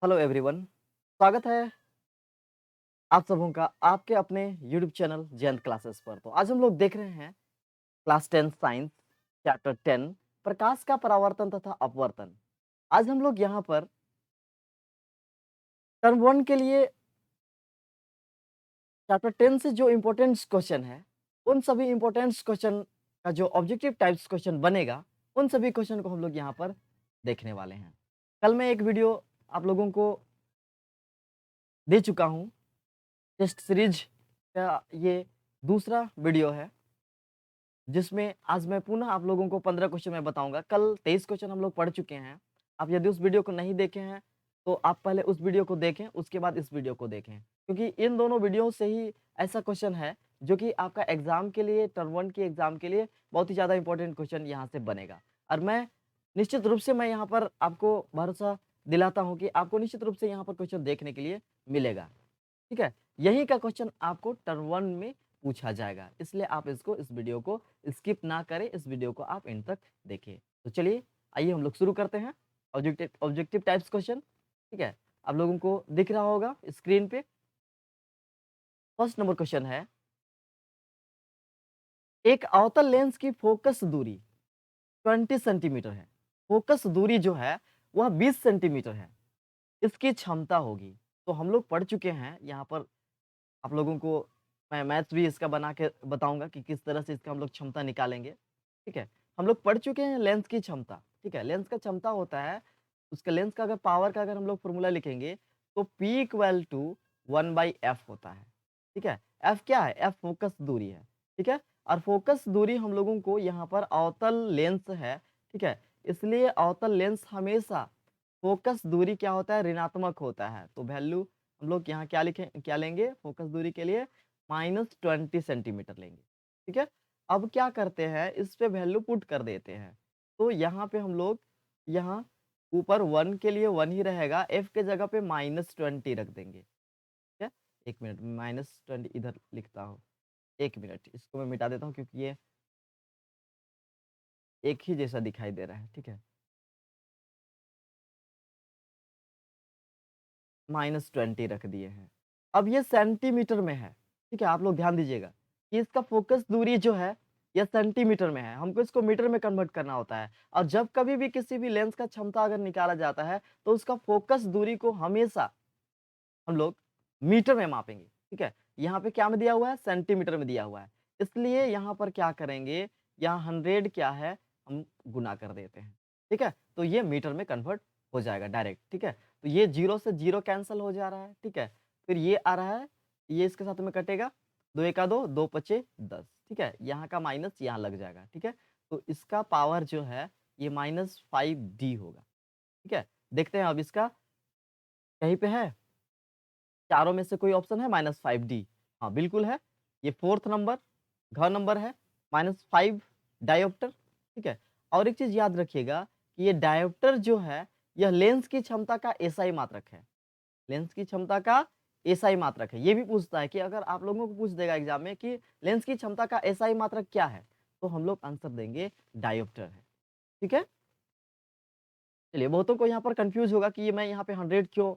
Hello everyone. स्वागत है आप सबों का आपके अपने यूट्यूब चैनल जयंत क्लासेस पर। तो आज हम लोग देख रहे हैं क्लास 10 साइंस चैप्टर 10 प्रकाश का परावर्तन तथा अपवर्तन। आज हम लोग यहाँ पर टर्म 1 के लिए चैप्टर 10 से जो इम्पोर्टेंट क्वेश्चन है उन सभी इम्पोर्टेंट क्वेश्चन का जो ऑब्जेक्टिव टाइप्स क्वेश्चन बनेगा उन सभी क्वेश्चन को हम लोग यहाँ पर देखने वाले हैं। कल मैं एक वीडियो आप लोगों को दे चुका हूँ। टेस्ट सीरीज का ये दूसरा वीडियो है जिसमें आज मैं पुनः आप लोगों को 15 क्वेश्चन मैं बताऊंगा। कल 23 क्वेश्चन हम लोग पढ़ चुके हैं। आप यदि उस वीडियो को नहीं देखे हैं तो आप पहले उस वीडियो को देखें, उसके बाद इस वीडियो को देखें, क्योंकि इन दोनों वीडियो से ही ऐसा क्वेश्चन है जो कि आपका एग्जाम के लिए, टर्म 1 की एग्जाम के लिए बहुत ही ज़्यादा इंपॉर्टेंट क्वेश्चन यहाँ से बनेगा। और मैं निश्चित रूप से मैं यहाँ पर आपको भरोसा दिलाता हूँ कि आपको निश्चित रूप से यहाँ पर क्वेश्चन देखने के लिए मिलेगा। ठीक है, यही का क्वेश्चन आपको टर्म 1 में पूछा जाएगा, इसलिए आप इस वीडियो को स्किप ना करें, इस वीडियो को आप एंड तक देखें। तो चलिए आइए हम लोग शुरू करते हैं ऑब्जेक्टिव टाइप्स क्वेश्चन। ठीक है, आप लोगों को दिख रहा होगा स्क्रीन पे। फर्स्ट नंबर क्वेश्चन है, एक अवतल लेंस की फोकस दूरी 20 सेंटीमीटर है। फोकस दूरी जो है वह 20 सेंटीमीटर है, इसकी क्षमता होगी। तो हम लोग पढ़ चुके हैं यहाँ पर, आप लोगों को मैं मैथ्स भी इसका बना के बताऊंगा कि किस तरह से इसका हम लोग क्षमता निकालेंगे। ठीक है, हम लोग पढ़ चुके हैं लेंस की क्षमता। ठीक है, लेंस का क्षमता होता है, उसका लेंस का अगर पावर का अगर हम लोग फॉर्मूला लिखेंगे तो P इक्वल टू 1/f होता है। ठीक है, f क्या है? f फोकस दूरी है। ठीक है, और फोकस दूरी हम लोगों को यहाँ पर अवतल लेंस है। ठीक है, इसलिए अवतल लेंस हमेशा फोकस दूरी क्या होता है? ऋणात्मक होता है। तो वैल्यू हम लोग यहाँ क्या लेंगे फोकस दूरी के लिए? -20 सेंटीमीटर लेंगे। ठीक है, अब क्या करते हैं, इस पे वैल्यू पुट कर देते हैं। तो यहाँ पे हम लोग यहाँ ऊपर 1 के लिए 1 ही रहेगा, f के जगह पे -20 रख देंगे। ठीक है, एक मिनट, -20 इधर लिखता हूँ। एक मिनट, इसको मैं मिटा देता हूँ क्योंकि ये एक ही जैसा दिखाई दे रहा है। ठीक है, -20 रख दिए हैं। अब ये सेंटीमीटर में है। ठीक है, आप लोग ध्यान दीजिएगा कि इसका फोकस दूरी जो है ये सेंटीमीटर में है, हमको इसको मीटर में कन्वर्ट करना होता है। और जब कभी भी किसी भी लेंस का क्षमता अगर निकाला जाता है तो उसका फोकस दूरी को हमेशा हम लोग मीटर में मापेंगे। ठीक है, यहाँ पे क्या में दिया हुआ है? सेंटीमीटर में दिया हुआ है। इसलिए यहाँ पर क्या करेंगे, यहाँ 100 क्या है, हम गुना कर देते हैं। ठीक है, तो ये मीटर में कन्वर्ट हो जाएगा डायरेक्ट। ठीक है, तो ये 0 से 0 कैंसिल हो जा रहा है। ठीक है, फिर ये आ रहा है, ये इसके साथ में कटेगा, 2 एका 2, 2 पचे 10। ठीक है, यहाँ का माइनस यहाँ लग जाएगा। ठीक है, तो इसका पावर जो है ये -5d होगा। ठीक है, देखते हैं अब इसका कहीं पे है, चारों में से कोई ऑप्शन है -5d? हाँ बिल्कुल है, ये फोर्थ नंबर घ नंबर है, -5 डायोप्टर। ठीक है, और एक चीज याद रखिएगा कि ये डायोप्टर जो है यह लेंस की क्षमता का एसआई मात्रक है। लेंस की क्षमता का एसआई मात्रक है। ये भी पूछता है कि अगर आप लोगों को पूछ देगा एग्जाम में कि लेंस की क्षमता का एसआई मात्रक क्या है, तो हम लोग आंसर देंगे डायोप्टर है। ठीक है, चलिए, बहुतों को यहाँ पर कंफ्यूज होगा कि ये मैं यहाँ पे 100 क्यों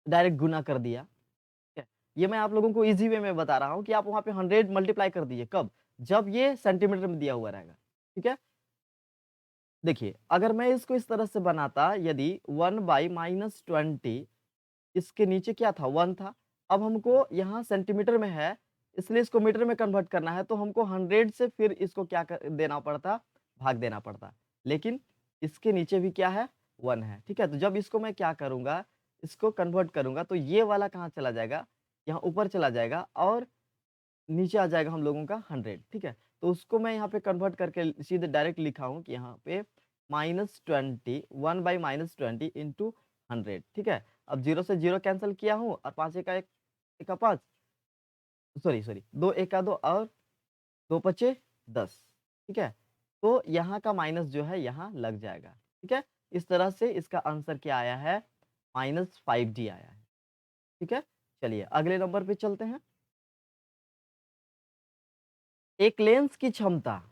डायरेक्ट गुना कर दिया। ठीक है, ये मैं आप लोगों को इजी वे में बता रहा हूँ कि आप वहाँ पे 100 मल्टीप्लाई कर दीजिए। कब? जब ये सेंटीमीटर में दिया हुआ रहेगा। ठीक है, देखिए अगर मैं इसको इस तरह से बनाता, यदि 1/-20, इसके नीचे क्या था? 1 था। अब हमको यहाँ सेंटीमीटर में है, इसलिए इसको मीटर में कन्वर्ट करना है, तो हमको 100 से फिर इसको क्या देना पड़ता? भाग देना पड़ता। लेकिन इसके नीचे भी क्या है? 1 है। ठीक है, तो जब इसको मैं क्या करूंगा, इसको कन्वर्ट करूंगा तो ये वाला कहाँ चला जाएगा? यहाँ ऊपर चला जाएगा और नीचे आ जाएगा हम लोगों का 100। ठीक है, तो उसको मैं यहाँ पे कन्वर्ट करके सीधे डायरेक्ट लिखा हूँ कि यहाँ पे -20, 1/-20 इंटू 100। ठीक है, अब 0 से 0 कैंसिल किया हूँ और 5 एका 1, एका 5, सॉरी सॉरी, 2 एका 2 और 2 पचे 10। ठीक है, तो यहाँ का माइनस जो है यहाँ लग जाएगा। ठीक है, इस तरह से इसका आंसर क्या आया है? -5d आया है। ठीक है, चलिए अगले नंबर पे चलते हैं। एक लेंस की क्षमता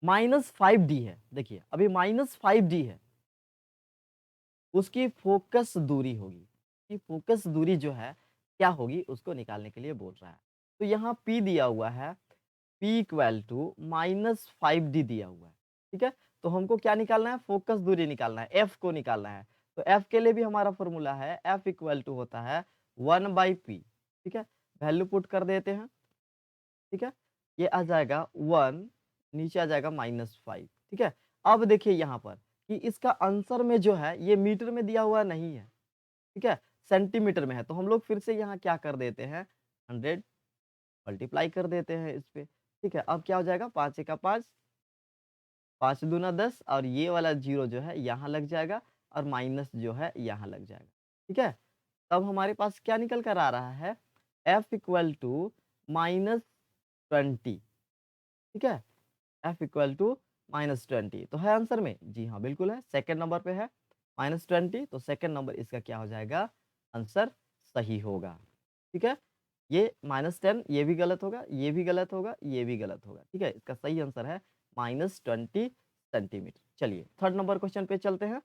-5d है। देखिए अभी -5d है, उसकी फोकस दूरी होगी। कि फोकस दूरी जो है क्या होगी उसको निकालने के लिए बोल रहा है। तो यहाँ P दिया हुआ है, P इक्वल टू -5D दिया हुआ है, ठीक है? तो हमको क्या निकालना है? फोकस दूरी निकालना है, F को निकालना है। तो F के लिए भी हमारा फॉर्मूला है, F इक्वल टू होता है 1/P, ठीक है? वैल्यू पुट कर देते हैं, ठीक है? ये आ जाएगा 1, नीचे आ जाएगा -5, ठीक है? अब देखिए यहाँ पर कि इसका आंसर में जो है ये मीटर में दिया हुआ नहीं है, ठीक है? सेंटीमीटर में है। तो हम लोग फिर से यहाँ क्या कर देते हैं, 100 मल्टीप्लाई कर देते हैं इस पे, ठीक है? अब क्या हो जाएगा, 5 एका 5, 5 दूना 10 और ये वाला 0 जो है यहाँ लग जाएगा और माइनस जो है यहाँ लग जाएगा, ठीक है? तब हमारे पास क्या निकल कर आ रहा है, F इक्वल टू -20, ठीक है? F इक्वल टू -20 तो है आंसर में? जी हाँ, बिल्कुल है। सेकंड नंबर पे है -20, तो सेकंड नंबर इसका क्या हो जाएगा, आंसर सही होगा, ठीक है? ये -10 ये भी गलत होगा, ये भी गलत होगा, ये भी गलत होगा, ठीक है? इसका सही आंसर है -20 सेंटीमीटर। चलिए थर्ड नंबर क्वेश्चन पे चलते हैं।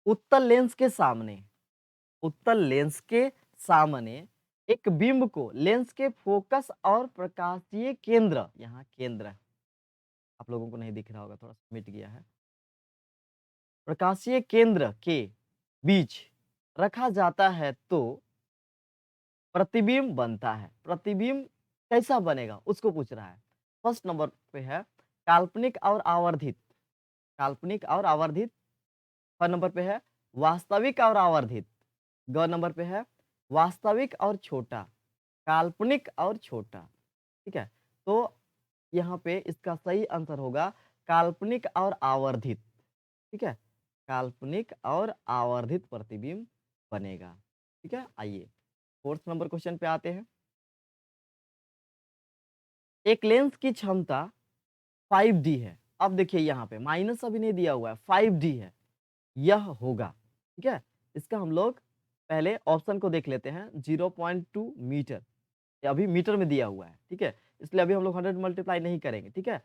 उत्तल लेंस के सामने, उत्तल लेंस के सामने एक बिंब को लेंस के फोकस और प्रकाशीय केंद्र, यहाँ केंद्र है, आप लोगों को नहीं दिख रहा होगा, थोड़ा सा मिट गया है, प्रकाशीय केंद्र के बीच रखा जाता है तो प्रतिबिंब बनता है। प्रतिबिंब कैसा बनेगा उसको पूछ रहा है। फर्स्ट नंबर पे है काल्पनिक और आवर्धित, काल्पनिक और आवर्धित। ख नंबर पे है वास्तविक और आवर्धित। ग नंबर पे है वास्तविक और छोटा, काल्पनिक और छोटा, ठीक है? तो यहाँ पे इसका सही आंसर होगा काल्पनिक और आवर्धित, ठीक है? काल्पनिक और आवर्धित प्रतिबिंब बनेगा, ठीक है? आइए फोर्थ नंबर क्वेश्चन पे आते हैं। एक लेंस की क्षमता 5D है। अब देखिए यहाँ पे माइनस अभी नहीं दिया हुआ है, 5D है, यह होगा, ठीक है? इसका हम लोग पहले ऑप्शन को देख लेते हैं, 0.2 मीटर, ये अभी मीटर में दिया हुआ है, ठीक है? इसलिए अभी हम लोग 100 मल्टीप्लाई नहीं करेंगे, ठीक है?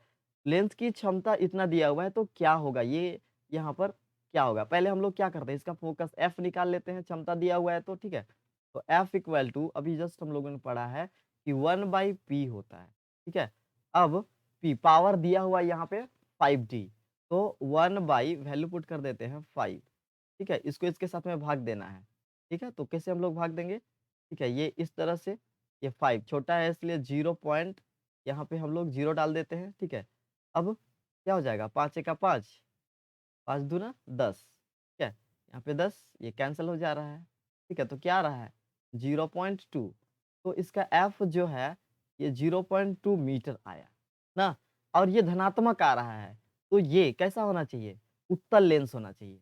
लेंस की क्षमता इतना दिया हुआ है तो क्या होगा, ये यहाँ पर क्या होगा? पहले हम लोग क्या करते हैं, इसका फोकस F निकाल लेते हैं, क्षमता दिया हुआ है तो, ठीक है? तो F इक्वल टू अभी जस्ट हम लोगों ने पढ़ा है कि 1/P होता है, ठीक है? अब P पावर दिया हुआ है यहाँ पे 5D, तो 1 वैल्यू पुट कर देते हैं 5, ठीक है? इसको इसके साथ में भाग देना है, ठीक है? तो कैसे हम लोग भाग देंगे, ठीक है? ये इस तरह से, ये 5 छोटा है इसलिए 0 पॉइंट यहाँ पे हम लोग 0 डाल देते हैं, ठीक है? अब क्या हो जाएगा, 5 एका 5, 5 दूना 10, ठीक है? यहाँ पे 10 ये कैंसिल हो जा रहा है, ठीक है? तो क्या आ रहा है 0.2, तो इसका F जो है ये 0.2 मीटर आया ना, और ये धनात्मक आ रहा है, तो ये कैसा होना चाहिए, उत्तल लेंस होना चाहिए,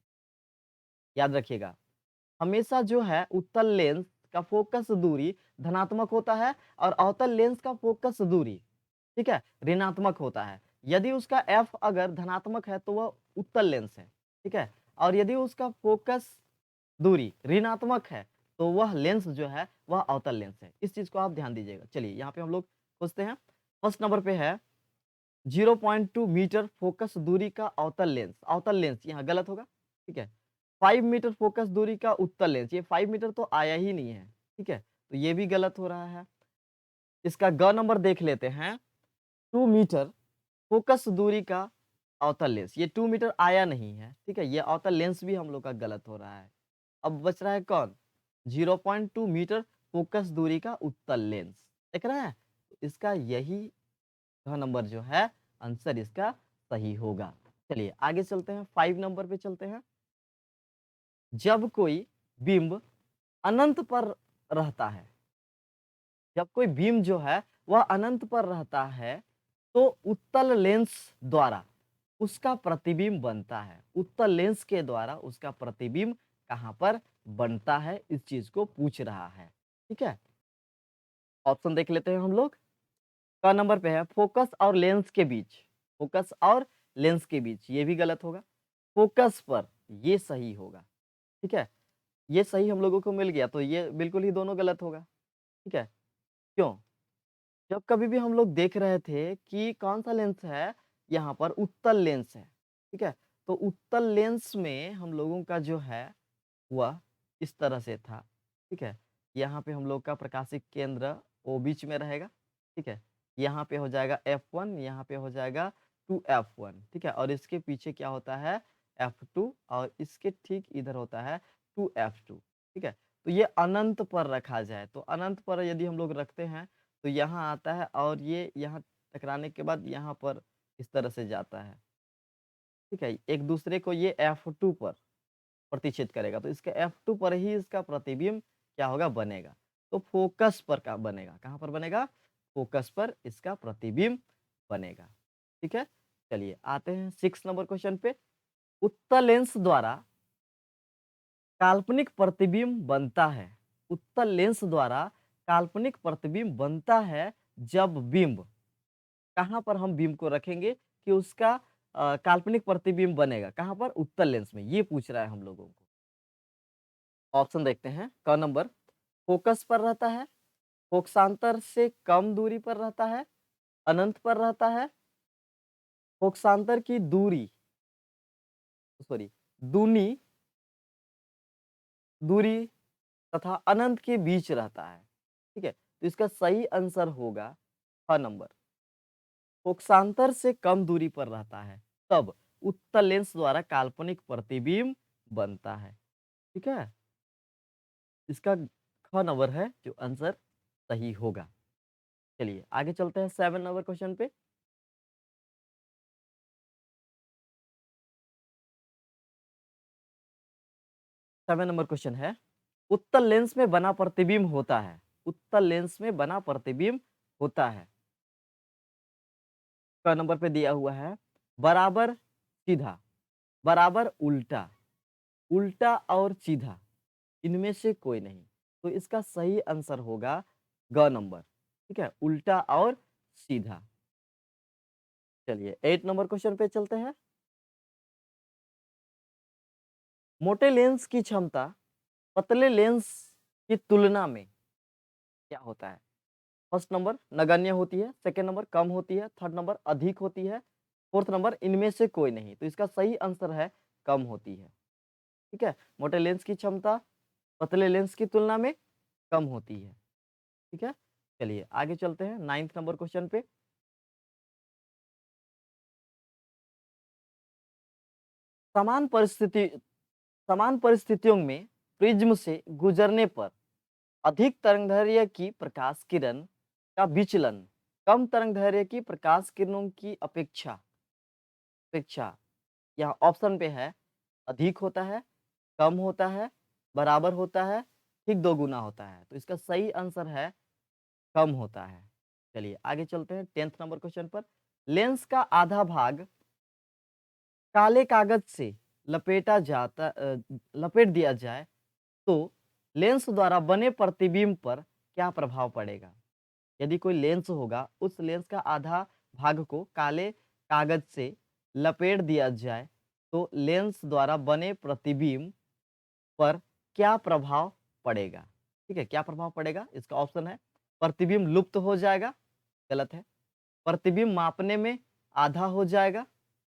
याद रखिएगा। हमेशा जो है उत्तल लेंस का फोकस दूरी धनात्मक होता है और अवतल लेंस का फोकस दूरी, ठीक है, ऋणात्मक होता है। यदि उसका F अगर धनात्मक है तो वह उत्तल लेंस है, ठीक है? और यदि उसका फोकस दूरी ऋणात्मक है तो वह लेंस जो है वह अवतल लेंस है। इस चीज को आप ध्यान दीजिएगा। चलिए यहाँ पे हम लोग पूछते हैं, फर्स्ट नंबर पे है 0.2 मीटर फोकस दूरी का अवतल लेंस, अवतल लेंस यहाँ गलत होगा, ठीक है? 5 मीटर फोकस दूरी का उत्तल लेंस, ये 5 मीटर तो आया ही नहीं है, ठीक है? तो ये भी गलत हो रहा है। इसका ग नंबर देख लेते हैं, 2 मीटर फोकस दूरी का अवतल लेंस, ये 2 मीटर आया नहीं है, ठीक है? ये अवतल लेंस भी हम लोग का गलत हो रहा है। अब बच रहा है कौन, 0.2 मीटर फोकस दूरी का उत्तल लेंस, देख रहे हैं? इसका यही ग नंबर जो है आंसर इसका सही होगा। चलिए आगे चलते हैं, 5 नंबर पे चलते हैं। जब कोई बिंब अनंत पर रहता है, जब कोई बीम जो है वह अनंत पर रहता है तो उत्तल लेंस द्वारा उसका प्रतिबिंब बनता है। उत्तल लेंस के द्वारा उसका प्रतिबिंब कहाँ पर बनता है, इस चीज को पूछ रहा है, ठीक है? ऑप्शन देख लेते हैं हम लोग। क नंबर पे है फोकस और लेंस के बीच, फोकस और लेंस के बीच, ये भी गलत होगा। फोकस पर, ये सही होगा, ठीक है? ये सही हम लोगों को मिल गया, तो ये बिल्कुल ही दोनों गलत होगा, ठीक है? क्यों? जब कभी भी हम लोग देख रहे थे कि कौन सा लेंस है, यहाँ पर उत्तल लेंस है, ठीक है। तो उत्तल लेंस में हम लोगों का जो है वह इस तरह से था, ठीक है। यहाँ पे हम लोग का प्रकाशिक केंद्र वो बीच में रहेगा, ठीक है। यहाँ पे हो जाएगा F1, यहाँ पे हो जाएगा 2F1, ठीक है। और इसके पीछे क्या होता है F2 और इसके ठीक इधर होता है 2F2, ठीक है। तो ये अनंत पर रखा जाए तो अनंत पर यदि हम लोग रखते हैं तो यहाँ आता है और ये यहाँ टकराने के बाद यहाँ पर इस तरह से जाता है, ठीक है। एक दूसरे को ये F2 पर प्रतिच्छेद करेगा तो इसका F2 पर ही इसका प्रतिबिंब क्या होगा बनेगा। तो फोकस पर का बनेगा, कहाँ पर बनेगा? फोकस पर इसका प्रतिबिंब बनेगा, ठीक है। चलिए आते हैं 6 नंबर क्वेश्चन पे। उत्तल लेंस द्वारा काल्पनिक प्रतिबिंब बनता है। उत्तल लेंस द्वारा काल्पनिक प्रतिबिंब बनता है जब बिंब, कहाँ पर हम बिंब को रखेंगे कि उसका काल्पनिक प्रतिबिंब बनेगा, कहाँ पर? उत्तल लेंस में, ये पूछ रहा है हम लोगों को। ऑप्शन देखते हैं। क नंबर फोकस पर रहता है, फोकसांतर से कम दूरी पर रहता है, अनंत पर रहता है, फोकसांतर की दूरी सॉरी दूनी दूरी तथा अनंत के बीच रहता है, ठीक है। तो इसका सही आंसर होगा ख नंबर, फोकसांतर से कम दूरी पर रहता है तब उत्तल लेंस द्वारा काल्पनिक प्रतिबिंब बनता है, ठीक है। इसका ख नंबर है जो आंसर सही होगा। चलिए आगे चलते हैं 7 नंबर क्वेश्चन पे। 7 नंबर क्वेश्चन है, उत्तल लेंस में बना प्रतिबिंब होता है। उत्तल लेंस में बना प्रतिबिंब होता है। क नंबर पे दिया हुआ है बराबर सीधा, बराबर उल्टा, उल्टा और सीधा, इनमें से कोई नहीं। तो इसका सही आंसर होगा ग नंबर, ठीक है, उल्टा और सीधा। चलिए 8 नंबर क्वेश्चन पे चलते हैं। मोटे लेंस की क्षमता पतले लेंस की तुलना में क्या होता है? फर्स्ट नंबर नगण्य होती है, सेकंड नंबर कम होती है, थर्ड नंबर अधिक होती है, फोर्थ नंबर इनमें से कोई नहीं। तो इसका सही आंसर है कम होती है, ठीक है। मोटे लेंस की क्षमता पतले लेंस की तुलना में कम होती है, ठीक है। चलिए आगे चलते हैं 9th नंबर क्वेश्चन पे। समान परिस्थिति समान परिस्थितियों में प्रिज्म से गुजरने पर अधिक तरंगदैर्घ्य की प्रकाश किरण का विचलन कम तरंगदैर्घ्य की प्रकाश किरणों की अपेक्षा अपेक्षा यहाँ ऑप्शन पे है अधिक होता है, कम होता है, बराबर होता है, ठीक दो गुना होता है। तो इसका सही आंसर है कम होता है। चलिए आगे चलते हैं 10th नंबर क्वेश्चन पर। लेंस का आधा भाग काले कागज से लपेट दिया जाए तो लेंस द्वारा बने प्रतिबिंब पर क्या प्रभाव पड़ेगा? यदि कोई लेंस होगा उस लेंस का आधा भाग को काले कागज से लपेट दिया जाए तो लेंस द्वारा बने प्रतिबिंब पर क्या प्रभाव पड़ेगा? ठीक है, क्या प्रभाव पड़ेगा? इसका ऑप्शन है प्रतिबिंब लुप्त हो जाएगा, गलत है। प्रतिबिंब मापने में आधा हो जाएगा,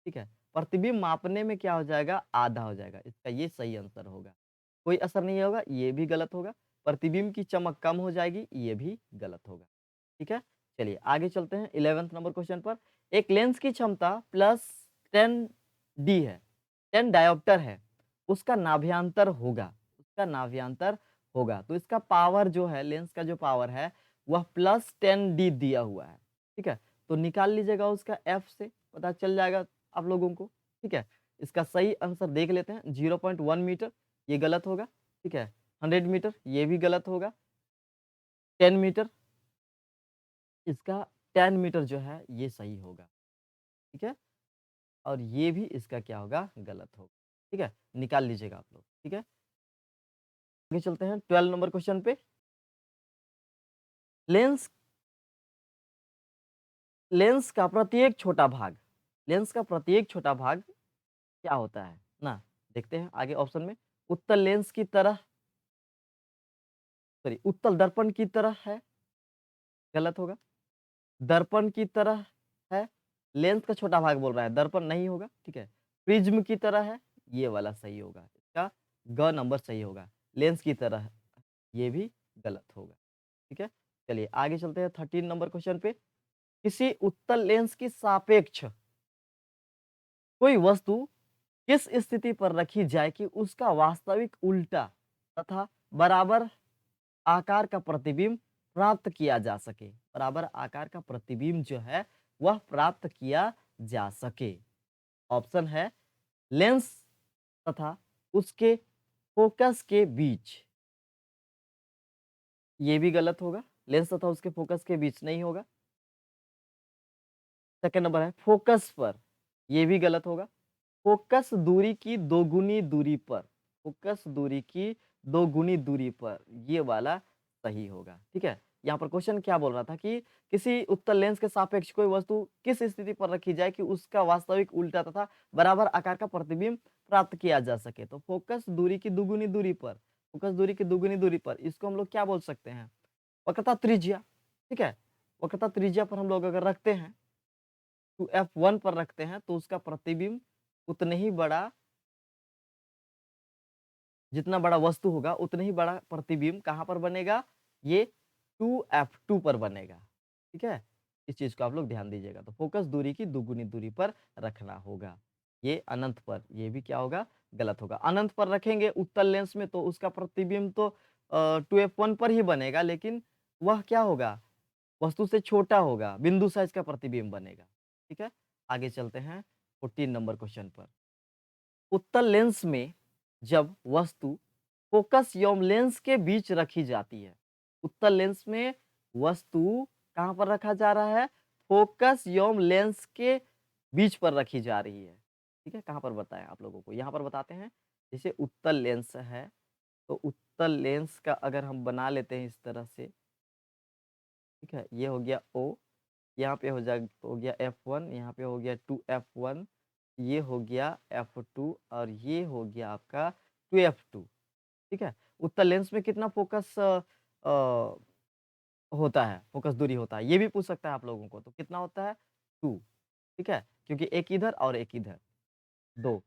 ठीक है। प्रतिबिंब मापने में क्या हो जाएगा? आधा हो जाएगा। इसका ये सही आंसर होगा। कोई असर नहीं होगा, ये भी गलत होगा। प्रतिबिंब की चमक कम हो जाएगी, ये भी गलत होगा, ठीक है। चलिए आगे चलते हैं 11th नंबर क्वेश्चन पर। एक लेंस की क्षमता +10 डी है, 10 डायोप्टर है, उसका नाभ्यांतर होगा, उसका नाभ्यांतर होगा। तो इसका पावर जो है, लेंस का जो पावर है वह +10 डी दिया हुआ है, ठीक है। तो निकाल लीजिएगा उसका एफ से, पता चल जाएगा आप लोगों को, ठीक है। इसका सही आंसर देख लेते हैं। 0.1 मीटर ये गलत होगा, ठीक है। 100 मीटर ये भी गलत होगा। 10 मीटर, इसका 10 मीटर जो है ये सही होगा, ठीक है। और ये भी इसका क्या होगा? गलत होगा, ठीक है। निकाल लीजिएगा आप लोग, ठीक है। आगे चलते हैं 12 नंबर क्वेश्चन पे। लेंस लेंस का प्रत्येक छोटा भाग लेंस का प्रत्येक छोटा भाग क्या होता है ना? देखते हैं आगे ऑप्शन में। उत्तल लेंस की तरह सॉरी उत्तल दर्पण की तरह है, गलत होगा। दर्पण की तरह है, लेंस का छोटा भाग बोल रहा है, दर्पण नहीं होगा, ठीक है। प्रिज्म की तरह है, ये वाला सही होगा, इसका ग नंबर सही होगा। लेंस की तरह, ये भी गलत होगा, ठीक है। चलिए आगे चलते हैं 13 नंबर क्वेश्चन पे। किसी उत्तल लेंस की सापेक्ष कोई वस्तु किस स्थिति पर रखी जाए कि उसका वास्तविक उल्टा तथा बराबर आकार का प्रतिबिंब प्राप्त किया जा सके। बराबर आकार का प्रतिबिंब जो है वह प्राप्त किया जा सके। ऑप्शन है लेंस तथा उसके फोकस के बीच, ये भी गलत होगा। लेंस तथा उसके फोकस के बीच नहीं होगा। सेकंड नंबर है फोकस पर, ये भी गलत होगा। फोकस दूरी की दोगुनी दूरी पर, फोकस दूरी की दोगुनी दूरी पर, ये वाला सही होगा, ठीक है। यहाँ पर क्वेश्चन क्या बोल रहा था कि किसी उत्तल लेंस के सापेक्ष कोई वस्तु किस स्थिति पर रखी जाए कि उसका वास्तविक उल्टा तथा बराबर आकार का प्रतिबिंब प्राप्त किया जा सके। तो फोकस दूरी की दुगुनी दूरी पर, फोकस दूरी की दुगुनी दूरी पर, इसको हम लोग क्या बोल सकते हैं, वक्रता त्रिज्या, ठीक है। वक्रता त्रिज्या पर हम लोग अगर रखते हैं तो F1 पर रखते हैं तो उसका प्रतिबिंब उतने ही बड़ा, जितना बड़ा वस्तु होगा उतने ही बड़ा प्रतिबिंब कहाँ पर बनेगा, ये 2F2 पर बनेगा, ठीक है। इस चीज को आप लोग ध्यान दीजिएगा। तो फोकस दूरी की दुगुनी दूरी पर रखना होगा। ये अनंत पर, ये भी क्या होगा, गलत होगा। अनंत पर रखेंगे उत्तल लेंस में तो उसका प्रतिबिंब तो 2F1 पर ही बनेगा, लेकिन वह क्या होगा, वस्तु से छोटा होगा, बिंदु साइज का प्रतिबिंब बनेगा, ठीक है। आगे चलते हैं 14 नंबर क्वेश्चन पर। उत्तल लेंस में जब वस्तु फोकस एवं लेंस के बीच रखी जाती है, उत्तल लेंस में वस्तु कहां पर रखा जा रहा है, फोकस एवं लेंस के बीच पर रखी जा रही है, ठीक है। कहां पर बताएं आप लोगों को, यहां पर बताते हैं। जैसे उत्तल लेंस है तो उत्तल लेंस का अगर हम बना लेते हैं इस तरह से, ठीक है, ये हो गया O, यहाँ पे हो गया F1, यहाँ पे हो गया 2F1, ये हो गया F2 और ये हो गया आपका 2F2, ठीक है। उत्तल लेंस में कितना फोकस होता है, फोकस दूरी होता है, ये भी पूछ सकता है आप लोगों को। तो कितना होता है 2, ठीक है, क्योंकि एक इधर और एक इधर 2।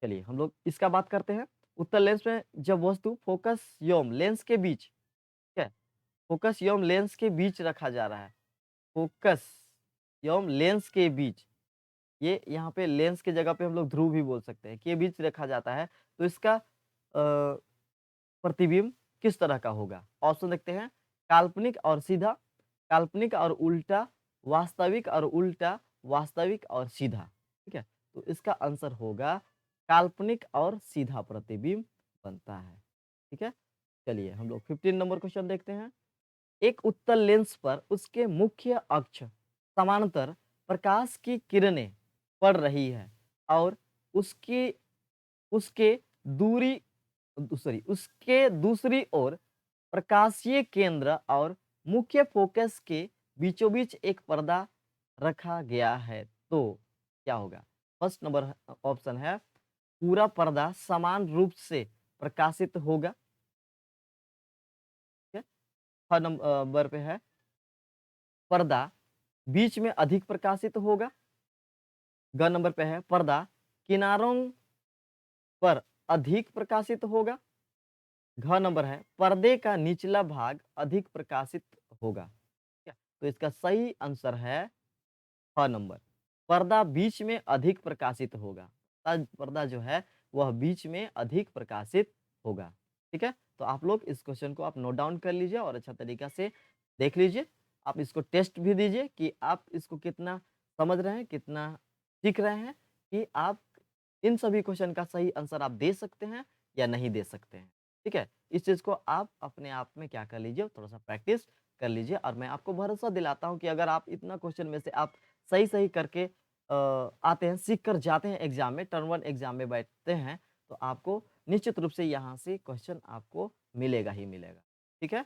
चलिए हम लोग इसका बात करते हैं। उत्तल लेंस में जब वस्तु फोकस एवं लेंस के बीच, ठीक है, फोकस एवं लेंस के बीच रखा जा रहा है, फोकस एवं लेंस के बीच, ये यहाँ पे लेंस की जगह पे हम लोग ध्रुव भी बोल सकते हैं, के बीच रखा जाता है, तो इसका प्रतिबिंब किस तरह का होगा। ऑप्शन देखते हैं, काल्पनिक और सीधा, काल्पनिक और उल्टा, वास्तविक और उल्टा, वास्तविक और सीधा, ठीक है। तो इसका आंसर होगा काल्पनिक और सीधा प्रतिबिंब बनता है, ठीक है। चलिए हम लोग 15 नंबर क्वेश्चन देखते हैं। एक उत्तल लेंस पर उसके मुख्य अक्ष समांतर प्रकाश की किरणें पड़ रही है और उसकी उसके दूरी उसके दूसरी ओर प्रकाशीय केंद्र और मुख्य फोकस के बीचों बीच एक पर्दा रखा गया है, तो क्या होगा। फर्स्ट नंबर ऑप्शन है पूरा पर्दा समान रूप से प्रकाशित होगा, ठीक है। थर्ड नंबर पे है पर्दा बीच में अधिक प्रकाशित होगा। ग नंबर पे है पर्दा किनारों पर अधिक प्रकाशित होगा। घ नंबर है पर्दे का निचला भाग अधिक प्रकाशित होगा, ठीक है? तो इसका सही आंसर है ख नंबर, पर्दा बीच में अधिक प्रकाशित होगा। पर्दा जो है वह बीच में अधिक प्रकाशित होगा, ठीक है। तो आप लोग इस क्वेश्चन को आप नोट डाउन कर लीजिए और अच्छा तरीका से देख लीजिए। आप इसको टेस्ट भी दीजिए कि आप इसको कितना समझ रहे हैं, कितना सीख रहे हैं, कि आप इन सभी क्वेश्चन का सही आंसर आप दे सकते हैं या नहीं दे सकते हैं, ठीक है। इस चीज को आप अपने आप में क्या कर लीजिए, थोड़ा सा प्रैक्टिस कर लीजिए और मैं आपको भरोसा दिलाता हूं कि अगर आप इतना क्वेश्चन में से आप सही सही करके आते हैं, सीख कर जाते हैं एग्जाम में, टर्म 1 एग्जाम में बैठते हैं, तो आपको निश्चित रूप से यहाँ से क्वेश्चन आपको मिलेगा ही मिलेगा, ठीक है।